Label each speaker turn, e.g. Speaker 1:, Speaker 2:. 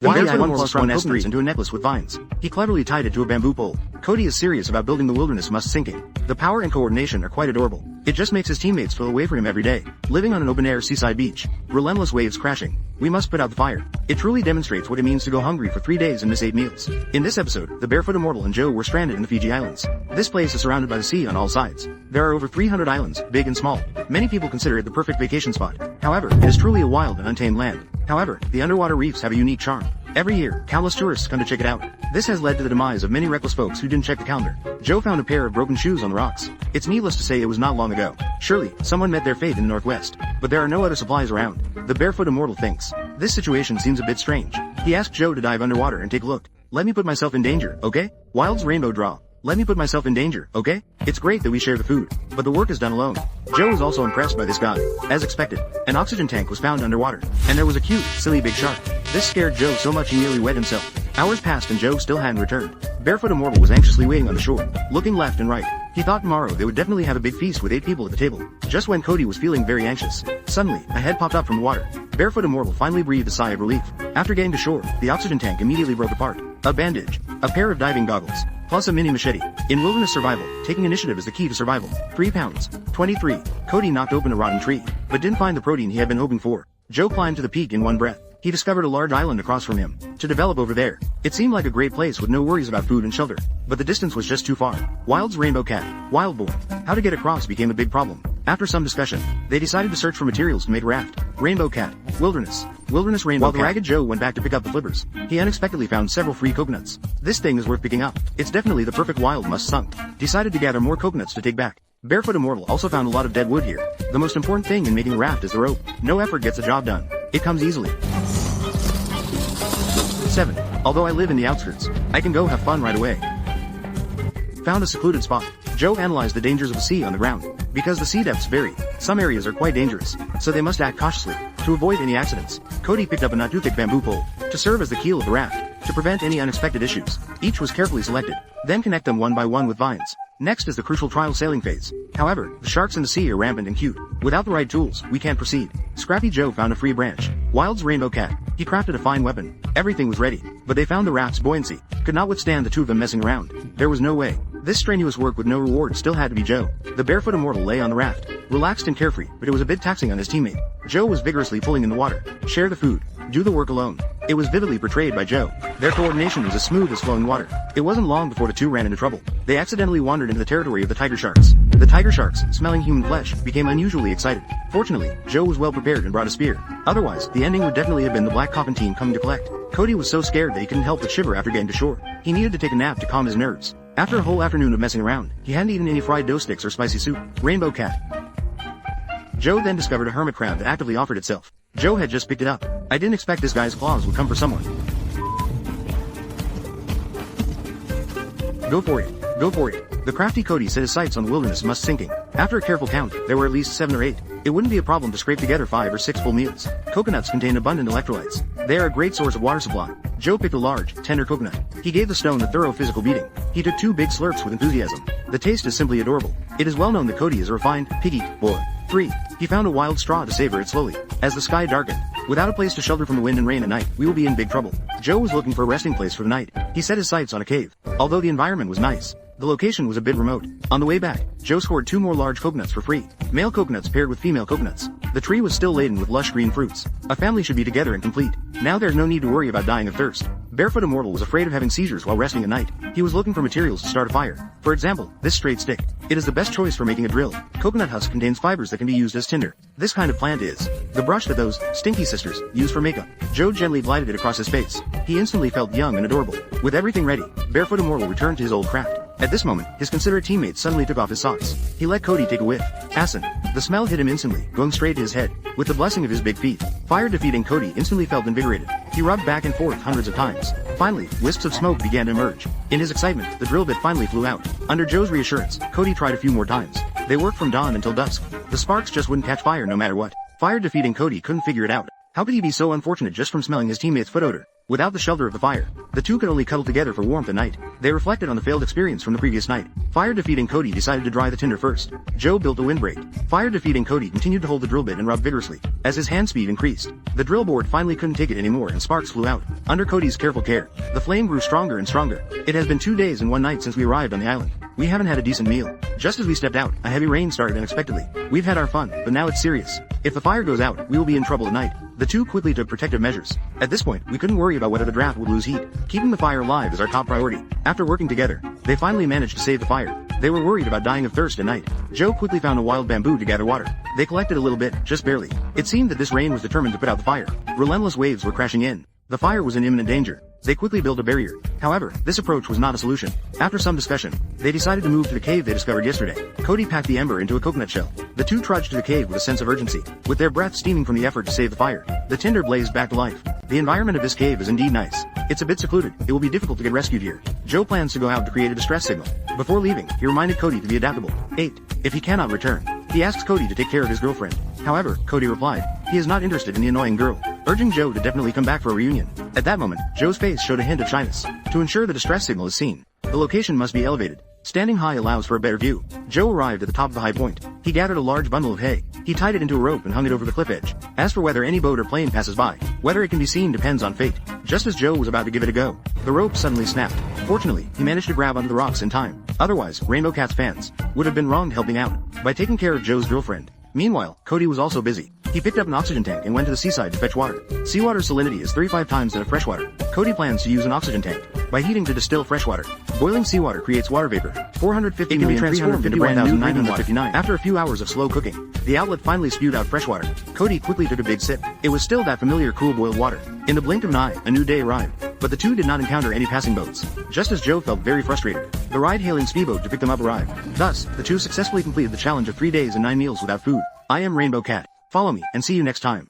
Speaker 1: The
Speaker 2: Fiji
Speaker 1: Barefoot
Speaker 2: Islands
Speaker 1: one
Speaker 2: plus
Speaker 1: S3 into a necklace with vines. He cleverly tied it to a bamboo pole. Cody is serious about building the wilderness must sinking. The power and coordination are quite adorable. It just makes his teammates feel away for him every day. Living on an open-air seaside beach. Relentless waves crashing. We must put out the fire. It truly demonstrates what it means to go hungry for 3 days and miss 8 meals. In this episode, the Barefoot Immortal and Joe were stranded in the Fiji Islands. This place is surrounded by the sea on all sides. There are over 300 islands, big and small. Many people consider it the perfect vacation spot. However, it is truly a wild and untamed land. However, the underwater reefs have a unique charm. Every year, countless tourists come to check it out. This has led to the demise of many reckless folks who didn't check the calendar. Joe found a pair of broken shoes on the rocks. It's needless to say it was not long ago. Surely, someone met their fate in the northwest. But there are no other supplies around. The Barefoot Immortal thinks. This situation seems a bit strange. He asked Joe to dive underwater and take a look. Let me put myself in danger, okay? Wild's rainbow draw. Let me put myself in danger, okay? It's great that we share the food, but the work is done alone. Joe was also impressed by this guy. As expected, an oxygen tank was found underwater, and there was a cute, silly big shark. This scared Joe so much he nearly wet himself. Hours passed and Joe still hadn't returned. Barefoot Immortal was anxiously waiting on the shore, looking left and right. He thought tomorrow they would definitely have a big feast with 8 people at the table. Just when Cody was feeling very anxious, suddenly, a head popped up from the water. Barefoot Immortal finally breathed a sigh of relief. After getting to shore, the oxygen tank immediately broke apart. A bandage, a pair of diving goggles, plus a mini machete. In wilderness survival, taking initiative is the key to survival. 3 pounds. 23. Cody knocked open a rotten tree, but didn't find the protein he had been hoping for. Joe climbed to the peak in one breath. He discovered a large island across from him to develop over there. It seemed like a great place with no worries about food and shelter, but the distance was just too far. Wild's rainbow cat, wild boy. How to get across became a big problem. After some discussion, they decided to search for materials to make a raft. Rainbow cat, wilderness rainbow. While the ragged Joe went back to pick up the flippers, he unexpectedly found several free coconuts. This thing is worth picking up. It's definitely the perfect wild must sunk. Decided to gather more coconuts to take back. Barefoot Immortal also found a lot of dead wood here. The most important thing in making a raft is the rope. No effort gets the job done. It comes easily. 7. Although I live in the outskirts, I can go have fun right away. Found a secluded spot. Joe analyzed the dangers of the sea on the ground. Because the sea depths vary, some areas are quite dangerous, so they must act cautiously to avoid any accidents. Cody picked up a not too thick bamboo pole to serve as the keel of the raft to prevent any unexpected issues. Each was carefully selected, then connect them one by one with vines. Next is the crucial trial sailing phase. However, the sharks in the sea are rampant and cute. Without the right tools, we can't proceed. Scrappy Joe found a free branch. Wild's rainbow cat. He crafted a fine weapon. Everything was ready, but they found the raft's buoyancy could not withstand the two of them messing around. There was no way. This strenuous work with no reward still had to be Joe. The Barefoot Immortal lay on the raft, relaxed and carefree, but it was a bit taxing on his teammate. Joe was vigorously pulling in the water. Share the food. Do the work alone. It was vividly portrayed by Joe. Their coordination was as smooth as flowing water. It wasn't long before the two ran into trouble. They accidentally wandered into the territory of the tiger sharks. The tiger sharks, smelling human flesh, became unusually excited. Fortunately, Joe was well prepared and brought a spear. Otherwise, the ending would definitely have been the Black Coffin team coming to collect. Cody was so scared that he couldn't help but shiver after getting to shore. He needed to take a nap to calm his nerves. After a whole afternoon of messing around, he hadn't eaten any fried dough sticks or spicy soup. Rainbow cat. Joe then discovered a hermit crab that actively offered itself. Joe had just picked it up. I didn't expect this guy's claws would come for someone. Go for it. Go for it. The crafty Cody set his sights on the wilderness must sinking. After a careful count, there were at least 7 or 8. It wouldn't be a problem to scrape together 5 or 6 full meals. Coconuts contain abundant electrolytes. They are a great source of water supply. Joe picked a large, tender coconut. He gave the stone a thorough physical beating. He took 2 big slurps with enthusiasm. The taste is simply adorable. It is well known that Cody is a refined, piggy boy. 3. He found a wild straw to savor it slowly. As the sky darkened, without a place to shelter from the wind and rain at night, we will be in big trouble. Joe was looking for a resting place for the night. He set his sights on a cave. Although the environment was nice, the location was a bit remote. On the way back, Joe scored 2 more large coconuts for free. Male coconuts paired with female coconuts. The tree was still laden with lush green fruits. A family should be together and complete. Now there's no need to worry about dying of thirst. Barefoot Immortal was afraid of having seizures while resting at night. He was looking for materials to start a fire. For example, this straight stick. It is the best choice for making a drill. Coconut husk contains fibers that can be used as tinder. This kind of plant is the brush that those stinky sisters use for makeup. Joe gently glided it across his face. He instantly felt young and adorable. With everything ready, Barefoot Immortal returned to his old craft. At this moment, his considerate teammate suddenly took off his socks. He let Cody take a whiff. Acid. The smell hit him instantly, going straight to his head. With the blessing of his big feet, fire defeating Cody instantly felt invigorated. He rubbed back and forth hundreds of times. Finally, wisps of smoke began to emerge. In his excitement, the drill bit finally flew out. Under Joe's reassurance, Cody tried a few more times. They worked from dawn until dusk. The sparks just wouldn't catch fire no matter what. Fire defeating Cody couldn't figure it out. How could he be so unfortunate just from smelling his teammate's foot odor? Without the shelter of the fire, the two could only cuddle together for warmth at night. They reflected on the failed experience from the previous night. Fire defeating Cody decided to dry the tinder first. Joe built a windbreak. Fire defeating Cody continued to hold the drill bit and rub vigorously. As his hand speed increased, the drill board finally couldn't take it anymore and sparks flew out. Under Cody's careful care, the flame grew stronger and stronger. It has been 2 days and 1 night since we arrived on the island. We haven't had a decent meal. Just as we stepped out, a heavy rain started unexpectedly. We've had our fun, but now it's serious. If the fire goes out, we will be in trouble at night. The two quickly took protective measures. At this point, we couldn't worry about whether the draft would lose heat. Keeping the fire alive is our top priority. After working together, they finally managed to save the fire. They were worried about dying of thirst at night. Joe quickly found a wild bamboo to gather water. They collected a little bit, just barely. It seemed that this rain was determined to put out the fire. Relentless waves were crashing in. The fire was in imminent danger. They quickly built a barrier. However, this approach was not a solution. After some discussion, they decided to move to the cave they discovered yesterday. Cody packed the ember into a coconut shell. The two trudged to the cave with a sense of urgency, with their breath steaming from the effort to save the fire. The tinder blazed back to life. The environment of this cave is indeed nice. It's a bit secluded. It will be difficult to get rescued here. Joe plans to go out to create a distress signal. Before leaving, he reminded Cody to be adaptable. 8. If he cannot return, he asks Cody to take care of his girlfriend. However, Cody replied, he is not interested in the annoying girl, urging Joe to definitely come back for a reunion. At that moment, Joe's face showed a hint of shyness. To ensure the distress signal is seen, the location must be elevated. Standing high allows for a better view. Joe arrived at the top of the high point. He gathered a large bundle of hay. He tied it into a rope and hung it over the cliff edge. As for whether any boat or plane passes by, whether it can be seen depends on fate. Just as Joe was about to give it a go, the rope suddenly snapped. Fortunately, he managed to grab onto the rocks in time. Otherwise, Rainbow Cat's fans would have been wronged helping out by taking care of Joe's girlfriend. Meanwhile, Cody was also busy. He picked up an oxygen tank and went to the seaside to fetch water. Seawater salinity is 35 times that of freshwater. Cody plans to use an oxygen tank by heating to distill freshwater. Boiling seawater creates water vapor. 450,359,959. After a few hours of slow cooking, the outlet finally spewed out freshwater. Cody quickly took a big sip. It was still that familiar cool boiled water. In the blink of an eye, a new day arrived. But the two did not encounter any passing boats. Just as Joe felt very frustrated, the ride-hailing speedboat to pick them up arrived. Thus, the two successfully completed the challenge of 3 days and 9 meals without food. I am Rainbow Cat. Follow me and see you next time.